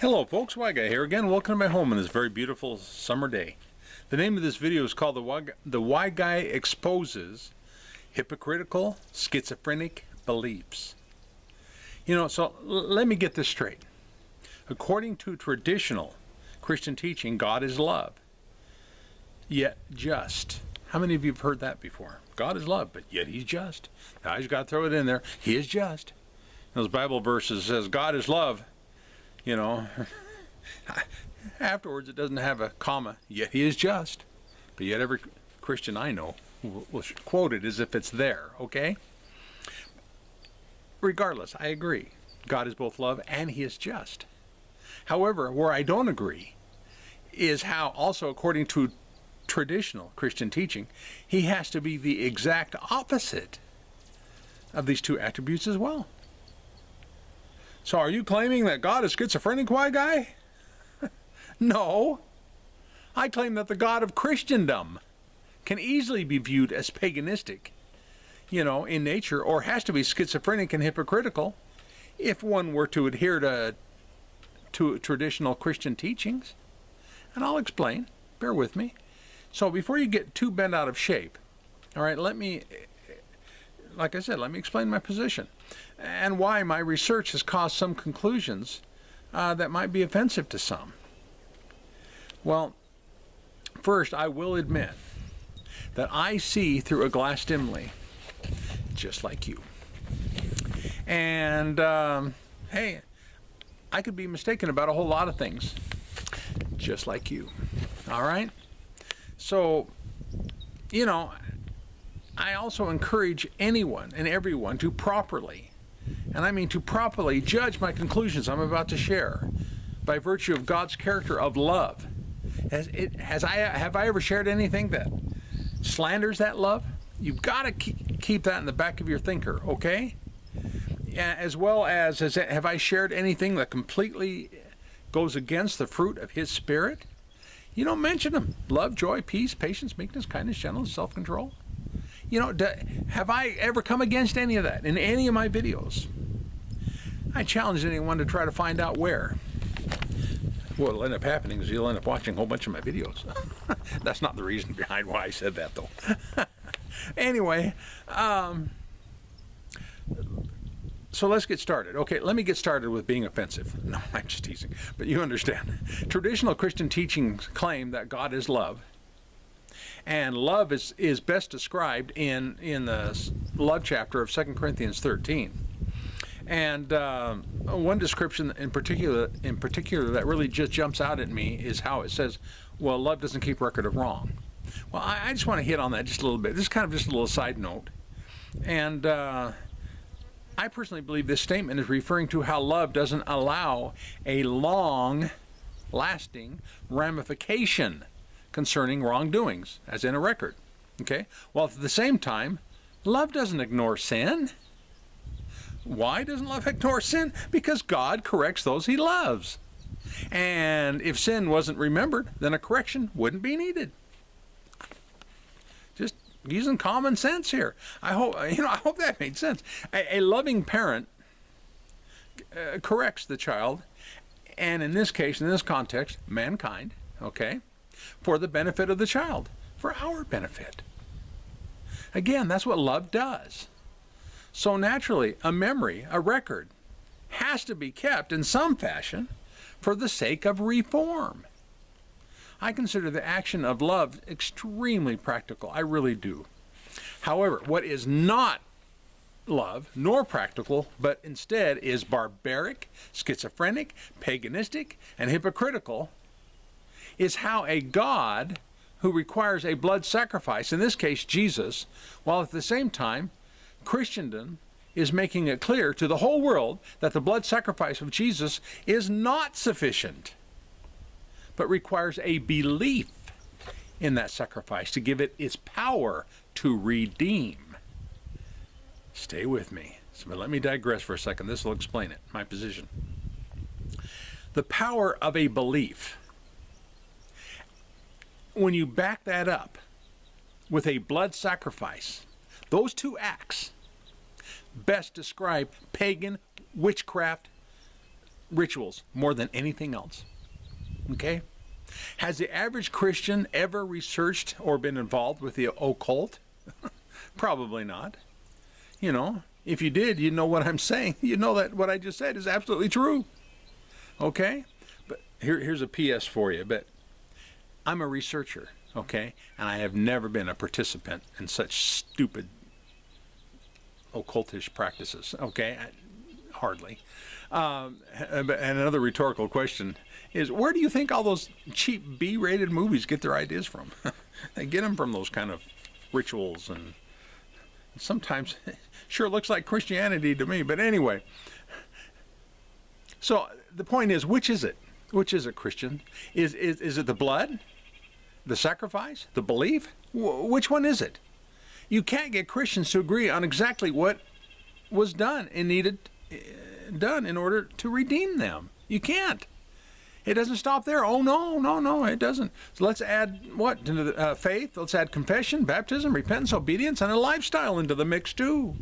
Hello folks, Why Guy here again. Welcome to my home on this very beautiful summer day. The name of this video is called The Why Guy Exposes Hypocritical Schizophrenic Beliefs. So let me get this straight. According to traditional Christian teaching, God is love, yet just. How many of you have heard that before? God is love, but yet He's just. Now, I just got to throw it in there. He is just. Those Bible verses says God is love. Afterwards it doesn't have a comma, yet He is just. But yet every Christian I know will quote it as if it's there, okay? Regardless, I agree. God is both love and He is just. However, where I don't agree is how, also according to traditional Christian teaching, He has to be the exact opposite of these two attributes as well. So are you claiming that God is schizophrenic, Why Guy? No. I claim that the God of Christendom can easily be viewed as paganistic, in nature, or has to be schizophrenic and hypocritical if one were to adhere to traditional Christian teachings. And I'll explain. Bear with me. So before you get too bent out of shape, all right, like I said, let me explain my position and why my research has caused some conclusions that might be offensive to some. Well, first, I will admit that I see through a glass dimly, just like you. And, hey, I could be mistaken about a whole lot of things, just like you. All right? So, I also encourage anyone and everyone to properly, and I mean to properly, judge my conclusions I'm about to share by virtue of God's character of love. Have I ever shared anything that slanders that love? You've got to keep that in the back of your thinker, okay? As well as have I shared anything that completely goes against the fruit of His Spirit? You don't mention them. Love, joy, peace, patience, meekness, kindness, gentleness, self-control. Have I ever come against any of that in any of my videos? I challenge anyone to try to find out where. What'll end up happening is you'll end up watching a whole bunch of my videos. That's not the reason behind why I said that, though. Anyway, so let's get started. Okay, let me get started with being offensive. No, I'm just teasing. But you understand. Traditional Christian teachings claim that God is love. And love is best described in the love chapter of 2 Corinthians 13. And one description in particular that really just jumps out at me is how it says, well, love doesn't keep record of wrong. Well, I just want to hit on that just a little bit. This is kind of just a little side note. And I personally believe this statement is referring to how love doesn't allow a long-lasting ramification concerning wrongdoings, as in a record. Okay? While at the same time, love doesn't ignore sin. Why doesn't love ignore sin? Because God corrects those He loves. And if sin wasn't remembered, then a correction wouldn't be needed. Just using common sense here. I hope that made sense. A loving parent corrects the child, and in this case, in this context, mankind, okay, for the benefit of the child, for our benefit. Again, that's what love does. So naturally, a memory, a record, has to be kept in some fashion for the sake of reform. I consider the action of love extremely practical. I really do. However, what is not love nor practical, but instead is barbaric, schizophrenic, paganistic, and hypocritical, is how a God who requires a blood sacrifice, in this case Jesus, while at the same time Christendom is making it clear to the whole world that the blood sacrifice of Jesus is not sufficient, but requires a belief in that sacrifice to give it its power to redeem. Stay with me. But let me digress for a second. This will explain it, my position. The power of a belief, when you back that up with a blood sacrifice, those two acts best describe pagan, witchcraft, rituals more than anything else. Okay? Has the average Christian ever researched or been involved with the occult? Probably not. You know, if you did, you know what I'm saying. You know that what I just said is absolutely true. Okay? But here's a PS for you. But I'm a researcher, okay? And I have never been a participant in such stupid occultish practices, okay? Hardly. And another rhetorical question is, where do you think all those cheap B-rated movies get their ideas from? They get them from those kind of rituals, and sometimes sure looks like Christianity to me. But anyway, so the point is, which is it? Which is it, Christian? Is it the blood, the sacrifice, the belief? Which one is it? You can't get Christians to agree on exactly what was done and needed done in order to redeem them. You can't. It doesn't stop there. Oh, no, it doesn't. So let's add what? To the faith. Let's add confession, baptism, repentance, obedience, and a lifestyle into the mix too.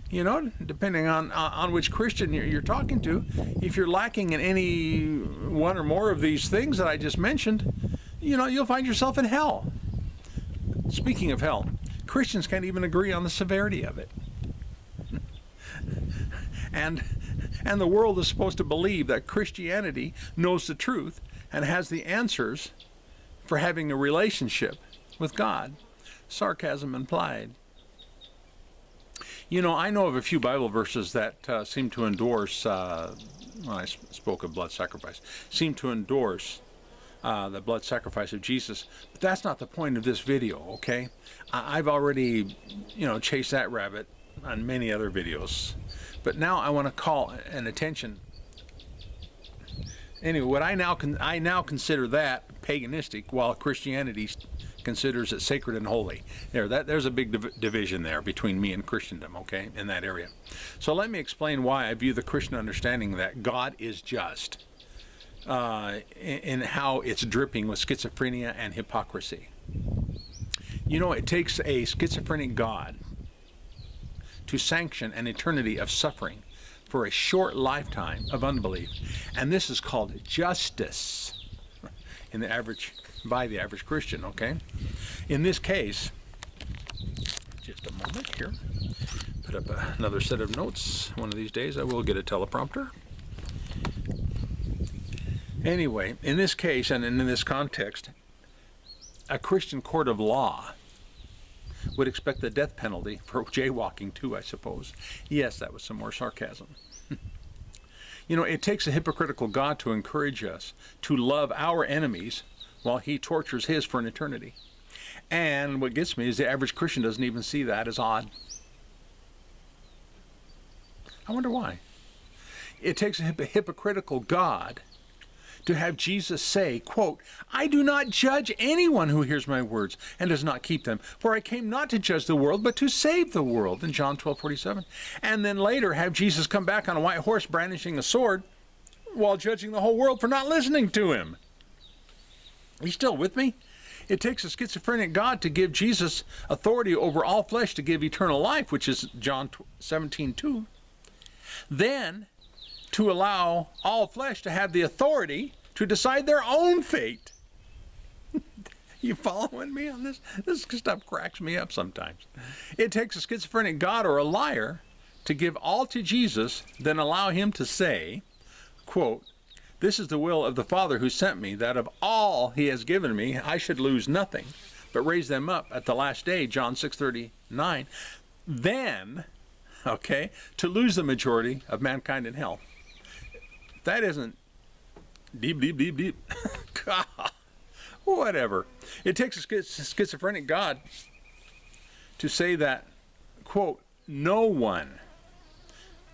You know, depending on which Christian you're talking to. If you're lacking in any one or more of these things that I just mentioned, you know, you'll find yourself in hell. Speaking of hell, Christians can't even agree on the severity of it. And the world is supposed to believe that Christianity knows the truth and has the answers for having a relationship with God. Sarcasm implied. You know, I know of a few Bible verses that seem to endorse, when I spoke of blood sacrifice, seem to endorse the blood sacrifice of Jesus. But that's not the point of this video, okay? I've already, you know, chased that rabbit on many other videos. But now I want to call an attention. Anyway, what I now consider that paganistic, while Christianity considers it sacred and holy. There's a big division there between me and Christendom, okay, in that area. So let me explain why I view the Christian understanding that God is just, in how it's dripping with schizophrenia and hypocrisy. You know, it takes a schizophrenic God to sanction an eternity of suffering for a short lifetime of unbelief. And this is called justice by the average Christian, okay? In this case, just a moment here, put up another set of notes. One of these days I will get a teleprompter. Anyway, in this case and in this context, a Christian court of law would expect the death penalty for jaywalking too, I suppose. Yes, that was some more sarcasm. You know, it takes a hypocritical God to encourage us to love our enemies while he tortures his for an eternity. And what gets me is the average Christian doesn't even see that as odd. I wonder why. It takes a hypocritical God to have Jesus say, quote, I do not judge anyone who hears my words and does not keep them, for I came not to judge the world, but to save the world, in John 12:47. And then later have Jesus come back on a white horse brandishing a sword while judging the whole world for not listening to him. Are you still with me? It takes a schizophrenic God to give Jesus authority over all flesh to give eternal life, which is John 17:2. Then to allow all flesh to have the authority to decide their own fate. You following me on this? This stuff cracks me up sometimes. It takes a schizophrenic God or a liar to give all to Jesus, then allow him to say, quote, this is the will of the Father who sent me, that of all he has given me, I should lose nothing, but raise them up at the last day, John 6:39. Then, okay, to lose the majority of mankind in hell. That isn't deep. God, whatever. It takes a schizophrenic God to say that, quote, no one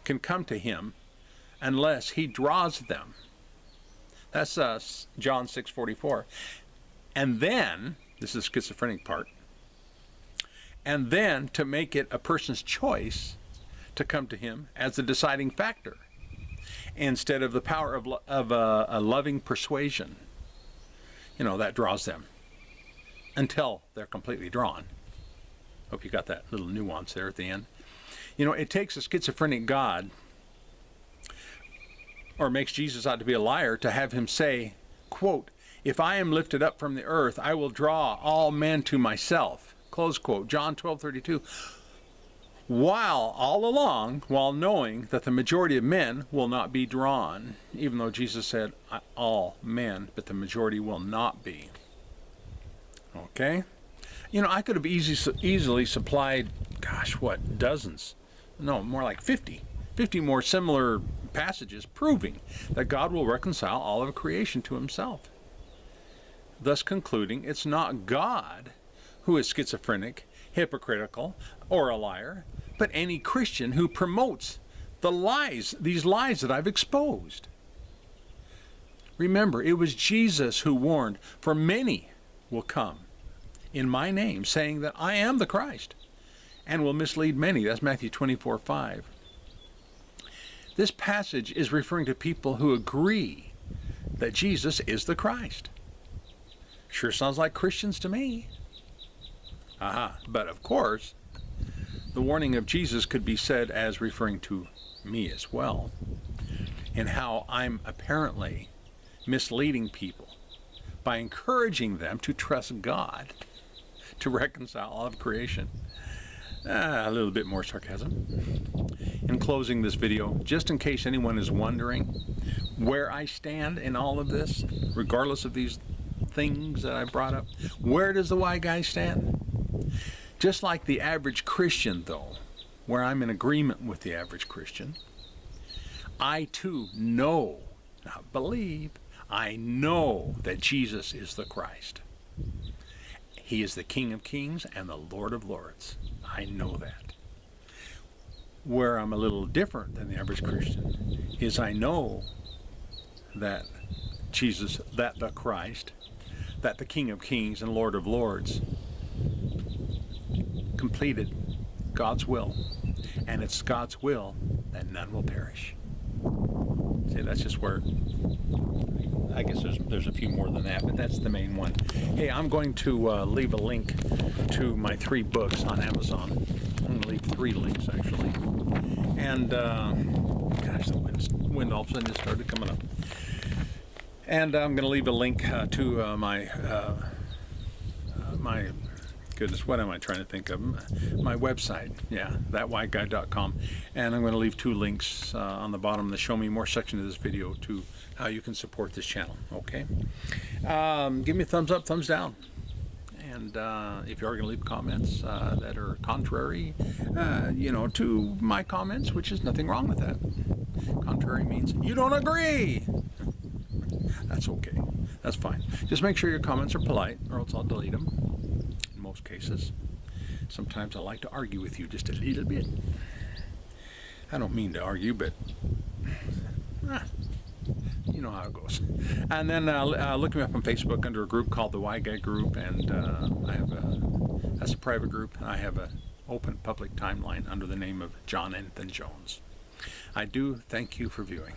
can come to him unless he draws them. That's John 6:44. And then, this is the schizophrenic part, and then to make it a person's choice to come to him as the deciding factor, instead of the power of a loving persuasion. You know, that draws them until they're completely drawn. Hope you got that little nuance there at the end. You know, it takes a schizophrenic God or makes Jesus out to be a liar to have him say, quote, "If I am lifted up from the earth, I will draw all men to myself," close quote, John 12:32, while all along, while knowing that the majority of men will not be drawn, even though Jesus said all men, but the majority will not be. Okay? You know, I could have easily supplied, gosh, what, dozens? No, more like 50 more similar passages proving that God will reconcile all of creation to himself, thus concluding it's not God who is schizophrenic, hypocritical, or a liar, but any Christian who promotes the lies, these lies that I've exposed. Remember, it was Jesus who warned, "For many will come in my name, saying that I am the Christ, and will mislead many." That's Matthew 24:5. This passage is referring to people who agree that Jesus is the Christ. Sure sounds like Christians to me. But of course, the warning of Jesus could be said as referring to me as well, and how I'm apparently misleading people by encouraging them to trust God to reconcile all of creation. A little bit more sarcasm. In closing this video, just in case anyone is wondering where I stand in all of this, regardless of these things that I brought up, where does the why guy stand? Just like the average Christian, though, where I'm in agreement with the average Christian, I too know, not believe, I know that Jesus is the Christ. He is the King of Kings and the Lord of Lords. I know that. Where I'm a little different than the average Christian is I know that Jesus, that the Christ, that the King of Kings and Lord of Lords completed God's will, and it's God's will that none will perish. See, that's just where, I guess there's a few more than that, but that's the main one. Hey, I'm going to leave a link to my 3 books on Amazon. I'm going to leave 3 links, actually. And, gosh, the wind all of a sudden just started coming up. And I'm going to leave a link to my goodness, what am I trying to think of? My website, yeah, thatwhiteguy.com. And I'm going to leave 2 links on the bottom of the Show Me More section of this video to how you can support this channel, okay? Give me a thumbs up, thumbs down. And if you are going to leave comments that are contrary, to my comments, which is nothing wrong with that. Contrary means you don't agree. That's okay. That's fine. Just make sure your comments are polite, or else I'll delete them. In most cases. Sometimes I like to argue with you just a little bit. I don't mean to argue, but you know how it goes. And then look me up on Facebook under a group called the Why Guy Group, and I have that's a private group. I have an open public timeline under the name of John Anthony Jones. I do thank you for viewing.